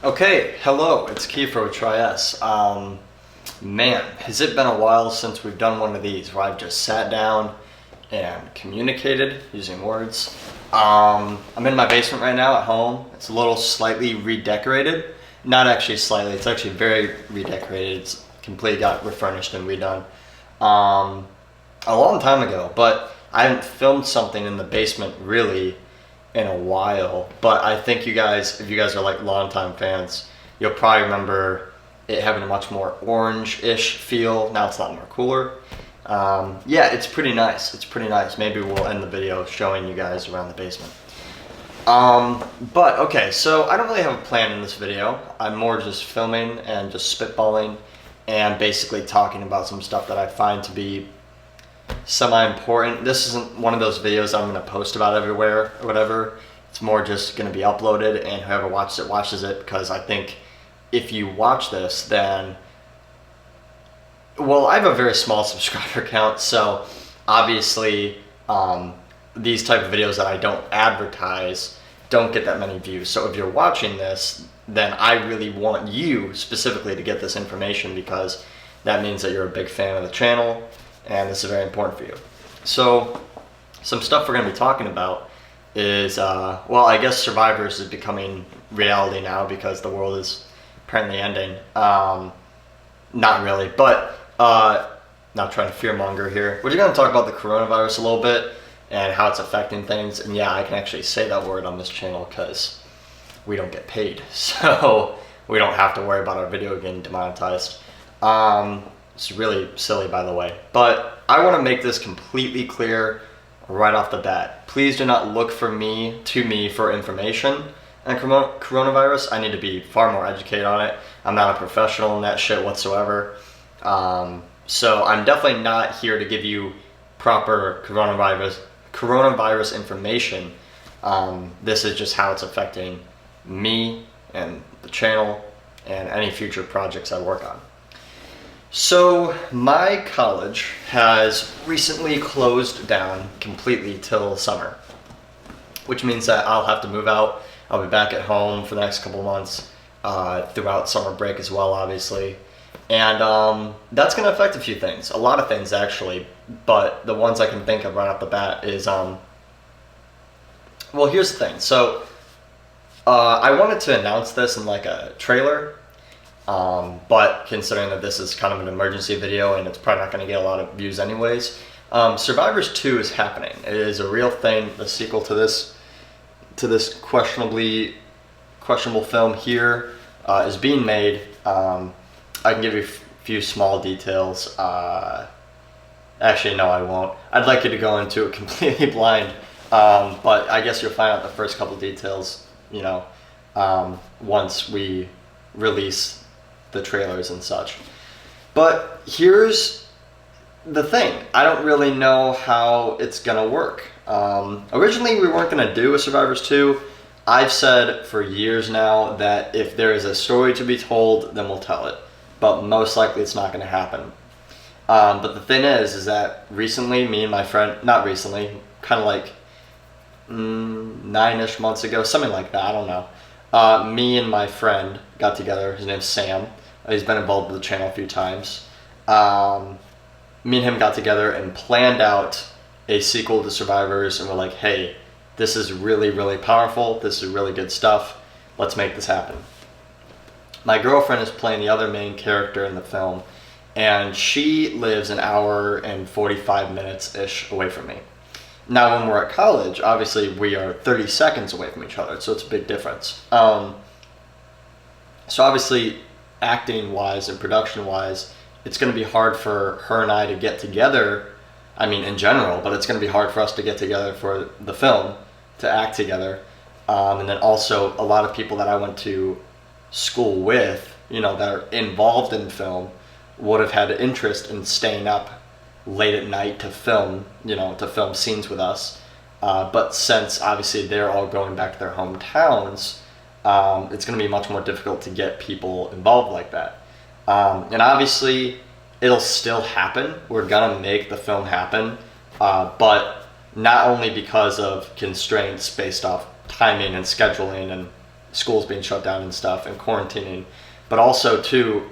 Okay, hello, it's Keefer and Tri-S. Man, has it been a while since we've done one of these where I've just sat down and communicated using words. I'm in my basement right now at home. It's a little slightly redecorated. Not actually slightly, it's actually very redecorated. It's completely got refurnished and redone. A long time ago, but I haven't filmed something in the basement really in a while. But I think you guys, if you guys are like longtime fans, you'll probably remember it having a much more orange-ish feel. Now it's a lot more cooler. Yeah, it's pretty nice. It's pretty nice. Maybe we'll end the video showing you guys around the basement. But okay, so I don't really have a plan in this video. I'm more just filming and just spitballing and basically talking about some stuff that I find to be semi-important. This isn't one of those videos I'm going to post about everywhere or whatever. It's more just going to be uploaded, and whoever watches it, because I think if you watch this, then, well, I have a very small subscriber count, so obviously these type of videos that I don't advertise don't get that many views. So if you're watching this, then I really want you specifically to get this information, because that means that you're a big fan of the channel and this is very important for you. So some stuff we're going to be talking about is, well, I guess Survivors is becoming reality now because the world is apparently ending. Not really, but not trying to fearmonger here. We're going to talk about the coronavirus a little bit and how it's affecting things. And yeah, I can actually say that word on this channel because we don't get paid, so we don't have to worry about our video getting demonetized. It's really silly, by the way, but I want to make this completely clear right off the bat. Please do not look to me for information on coronavirus. I need to be far more educated on it. I'm not a professional in that shit whatsoever. So I'm definitely not here to give you proper coronavirus information. This is just how it's affecting me and the channel and any future projects I work on. So my college has recently closed down completely till summer, which means that I'll have to move out. I'll be back at home for the next couple months, throughout summer break as well, obviously. And that's going to affect a few things, a lot of things actually, but the ones I can think of right off the bat is, well, here's the thing. So I wanted to announce this in like a trailer, but considering that this is kind of an emergency video and it's probably not going to get a lot of views anyways, Survivors 2 is happening. It is a real thing. The sequel to this questionable film here is being made. I can give you a few small details. Actually, no, I won't. I'd like you to go into it completely blind, but I guess you'll find out the first couple details, you know, once we release the trailers and such. But here's the thing. I don't really know how it's gonna work. Originally, we weren't gonna do a Survivors 2. I've said for years now that if there is a story to be told, then we'll tell it. But most likely it's not gonna happen. But the thing is that recently, me and my friend, not recently, kind of like 9-ish months ago, something like that, I don't know. Me and my friend got together. His name's Sam. He's been involved with the channel a few times. Me and him got together and planned out a sequel to Survivors, and we're like, hey, this is really, really powerful. This is really good stuff. Let's make this happen. My girlfriend is playing the other main character in the film, and she lives an hour and 45 minutes-ish away from me. Now, when we're at college, obviously we are 30 seconds away from each other, so it's a big difference. So obviously, acting-wise and production-wise, it's going to be hard for her and I to get together, I mean, in general, but it's going to be hard for us to get together for the film, to act together. And then also, a lot of people that I went to school with, you know, that are involved in film, would have had an interest in staying up late at night to film, you know, to film scenes with us. But since obviously they're all going back to their hometowns, it's going to be much more difficult to get people involved like that. And obviously it'll still happen. We're going to make the film happen, but not only because of constraints based off timing and scheduling and schools being shut down and stuff and quarantining. But also, too,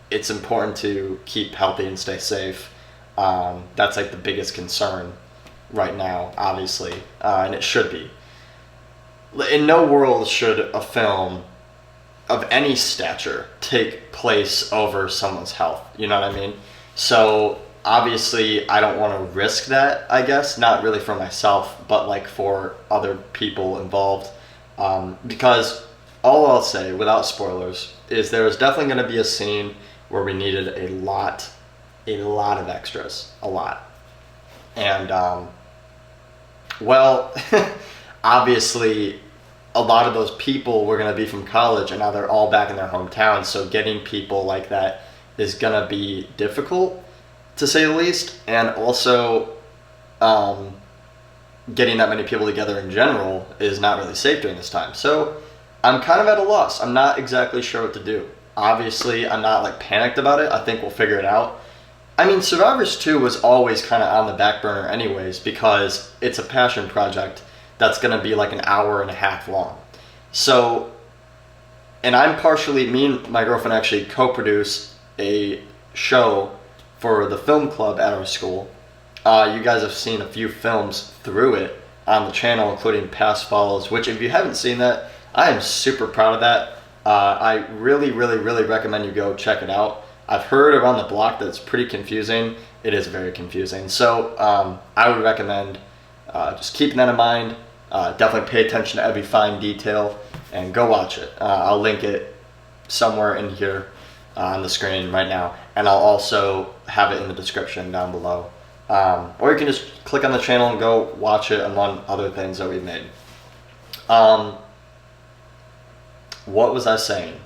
it's important to keep healthy and stay safe. That's like the biggest concern right now, obviously, and it should be. In no world should a film of any stature take place over someone's health. You know what I mean? So obviously I don't want to risk that, I guess, not really for myself, but like for other people involved. Because all I'll say, without spoilers, is there was definitely going to be a scene where we needed a lot of extras, a lot. And, well, obviously a lot of those people were going to be from college, and now they're all back in their hometown, so getting people like that is going to be difficult, to say the least. And also, getting that many people together in general is not really safe during this time. So I'm kind of at a loss. I'm not exactly sure what to do. Obviously, I'm not like panicked about it. I think we'll figure it out. I mean, Survivors 2 was always kind of on the back burner anyways, because it's a passion project that's going to be like an hour and a half long. So, and me and my girlfriend actually co-produce a show for the film club at our school. You guys have seen a few films through it on the channel, including Past Follows, which if you haven't seen that, I am super proud of that. I really recommend you go check it out. I've heard around the block that it's pretty confusing. It is very confusing. So I would recommend just keeping that in mind. Definitely pay attention to every fine detail and go watch it. I'll link it somewhere in here on the screen right now, and I'll also have it in the description down below. Or you can just click on the channel and go watch it, among other things that we've made. What was I saying?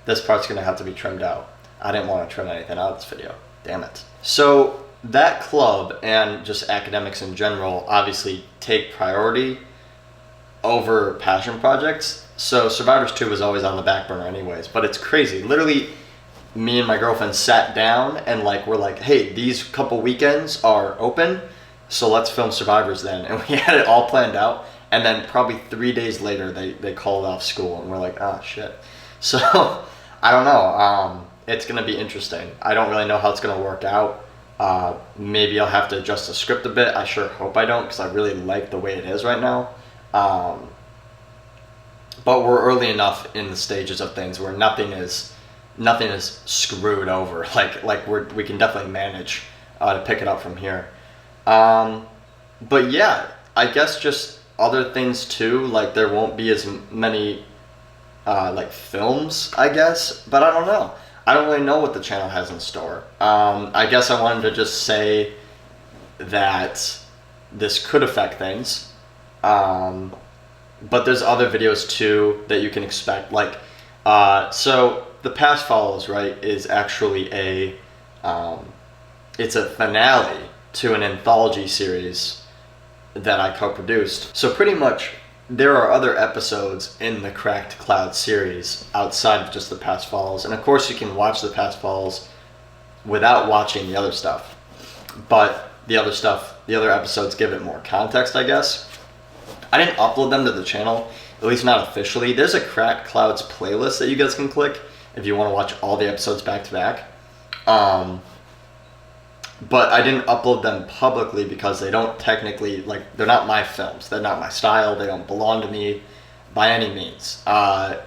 This part's going to have to be trimmed out. I didn't want to trim anything out of this video. Damn it. So that club and just academics in general obviously take priority over passion projects. So Survivors 2 was always on the back burner anyways, but it's crazy. Literally, me and my girlfriend sat down and we're like, hey, these couple weekends are open, so let's film Survivors then. And we had it all planned out, and then probably 3 days later they called off school, and we're like, oh shit. So I don't know. It's going to be interesting. I don't really know how it's going to work out. Maybe I'll have to adjust the script a bit. I sure hope I don't, because I really like the way it is right now. But we're early enough in the stages of things where nothing is screwed over. We can definitely manage to pick it up from here. But yeah, I guess just other things too. Like there won't be as many films, I guess. But I don't know. I don't really know what the channel has in store. I guess I wanted to just say that this could affect things. But there's other videos too that you can expect. So the Past Follows, right, is actually it's a finale to an anthology series that I co-produced. So pretty much there are other episodes in the Cracked Cloud series outside of just the Past Follows. And of course you can watch the Past Follows without watching the other stuff. But the other episodes give it more context, I guess. I didn't upload them to the channel, at least not officially. There's a Cracked Clouds playlist that you guys can click if you want to watch all the episodes back to back. But I didn't upload them publicly because they don't technically, they're not my films. They're not my style. They don't belong to me by any means.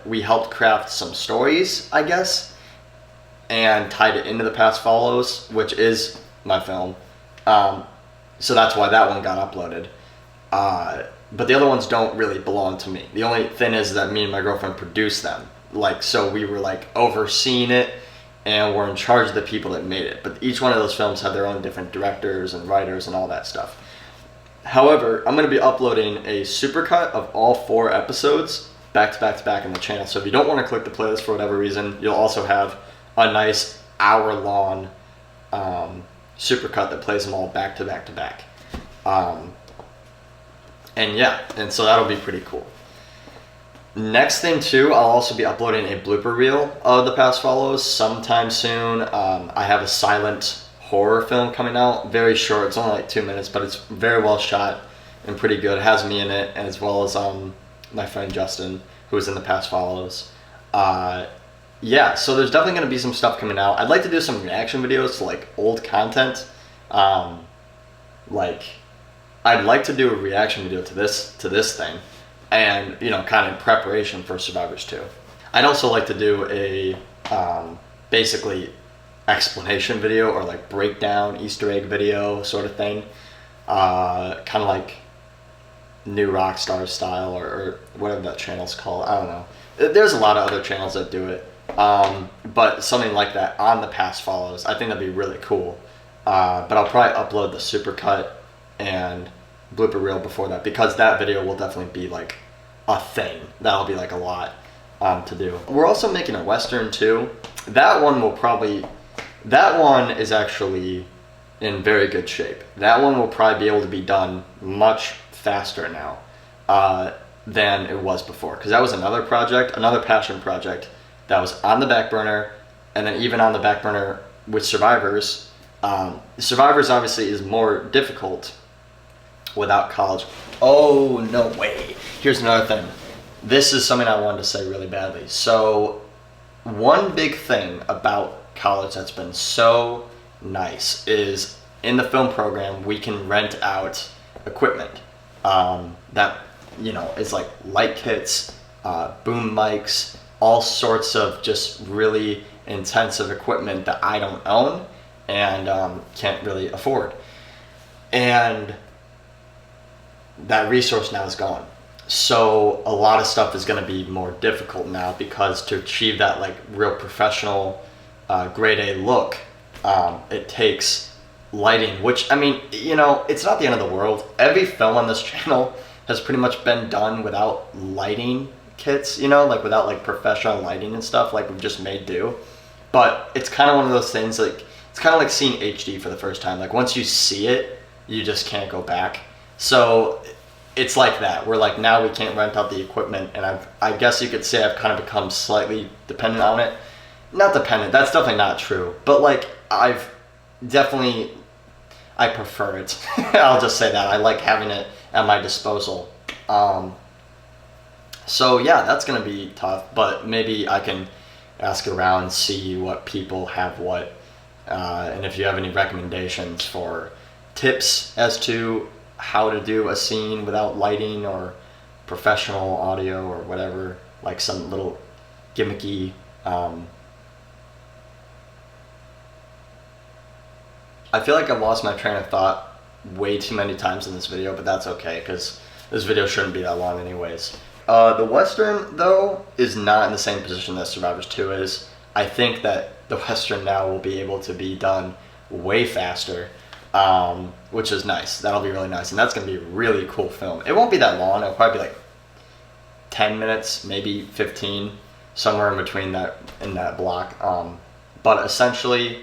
We helped craft some stories, I guess, and tied it into the Past Follows, which is my film. So that's why that one got uploaded. But the other ones don't really belong to me. The only thing is that me and my girlfriend produced them. So we were overseeing it, and we're in charge of the people that made it. But each one of those films had their own different directors and writers and all that stuff. However, I'm going to be uploading a supercut of all 4 episodes back to back to back on the channel. So if you don't want to click the playlist for whatever reason, you'll also have a nice hour-long supercut that plays them all back to back to back. And so that'll be pretty cool. Next thing too, I'll also be uploading a blooper reel of the Past Follows sometime soon. I have a silent horror film coming out, very short. It's only 2 minutes, but it's very well shot and pretty good. It has me in it, as well as my friend Justin, who was in the Past Follows. Yeah, so there's definitely going to be some stuff coming out. I'd like to do some reaction videos to like old content. Like, I'd like to do a reaction video to this thing, and kind of in preparation for Survivors 2. I'd also like to do a basically explanation video or like breakdown Easter egg video sort of thing, kind of like New Rockstar style or whatever that channel's called. I don't know. There's a lot of other channels that do it, but something like that on the Past Follows, I think that'd be really cool. But I'll probably upload the supercut and blooper reel before that, because that video will definitely be like a thing. That'll be like a lot to do. We're also making a Western too. That one is actually in very good shape. That one will probably be able to be done much faster now than it was before, because that was another passion project that was on the back burner, and then even on the back burner with Survivors. Survivors obviously is more difficult without college. Oh, no way. Here's another thing. This is something I wanted to say really badly. So one big thing about college that's been so nice is in the film program we can rent out equipment that is like light kits, boom mics, all sorts of just really intensive equipment that I don't own and can't really afford, and that resource now is gone. So a lot of stuff is going to be more difficult now, because to achieve that like real professional grade A look, it takes lighting, which, I mean, it's not the end of the world. Every film on this channel has pretty much been done without lighting kits, like without like professional lighting and stuff, like we've just made do. But it's kind of one of those things, like it's kind of like seeing HD for the first time. Like once you see it, you just can't go back. So it's like that. We're like, now we can't rent out the equipment, and I guess you could say I've kind of become slightly dependent on it. Not dependent, that's definitely not true, but like I prefer it. I'll just say that. I like having it at my disposal. So yeah, that's gonna be tough, but maybe I can ask around, see what people have and if you have any recommendations for tips as to how to do a scene without lighting or professional audio or whatever, like some little gimmicky I feel like I've lost my train of thought way too many times in this video, but that's okay, because this video shouldn't be that long anyways. The Western, though, is not in the same position that Survivors 2 is. I think that the Western now will be able to be done way faster, which is nice. That'll be really nice, and that's going to be a really cool film. It won't be that long. It'll probably be like 10 minutes, maybe 15, somewhere in between that, in that block. But essentially,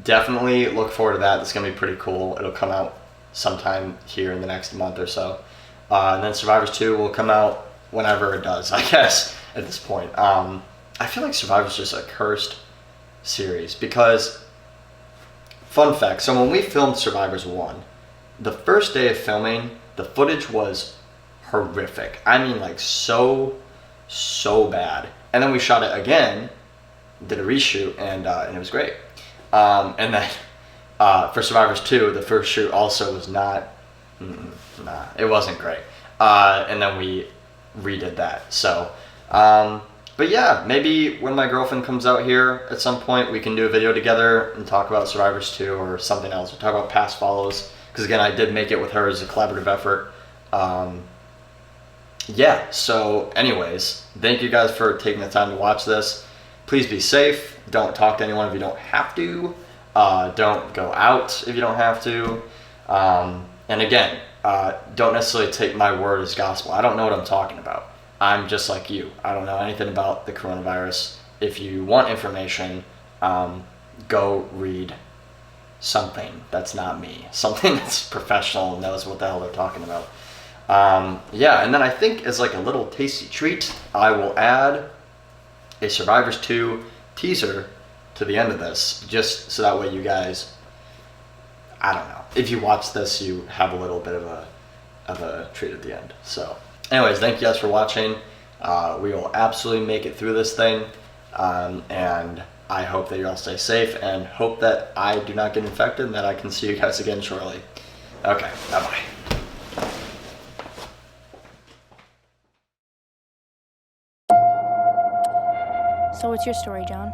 definitely look forward to that. It's going to be pretty cool. It'll come out sometime here in the next month or so. And then Survivors 2 will come out whenever it does, I guess, at this point. I feel like Survivors is just a cursed series, because, fun fact, so when we filmed Survivors 1, the first day of filming, the footage was horrific. I mean, like, so bad. And then we shot it again, did a reshoot, and it was great. And then for Survivors 2, the first shoot also was not, it wasn't great. And then we redid that. So, but yeah, maybe when my girlfriend comes out here at some point, we can do a video together and talk about Survivors 2 or something else. We'll talk about Past Follows, because again, I did make it with her as a collaborative effort. Yeah, so anyways, thank you guys for taking the time to watch this. Please be safe. Don't talk to anyone if you don't have to. Don't go out if you don't have to. And again, don't necessarily take my word as gospel. I don't know what I'm talking about. I'm just like you. I don't know anything about the coronavirus. If you want information, go read something that's not me. Something that's professional and knows what the hell they're talking about. Yeah, and then I think as like a little tasty treat, I will add a Survivors 2 teaser to the end of this, just so that way you guys, I don't know, if you watch this, you have a little bit of a treat at the end. So Anyways, thank you guys for watching. We will absolutely make it through this thing. And I hope that you all stay safe and hope that I do not get infected and that I can see you guys again shortly. Okay, bye-bye. So what's your story, John?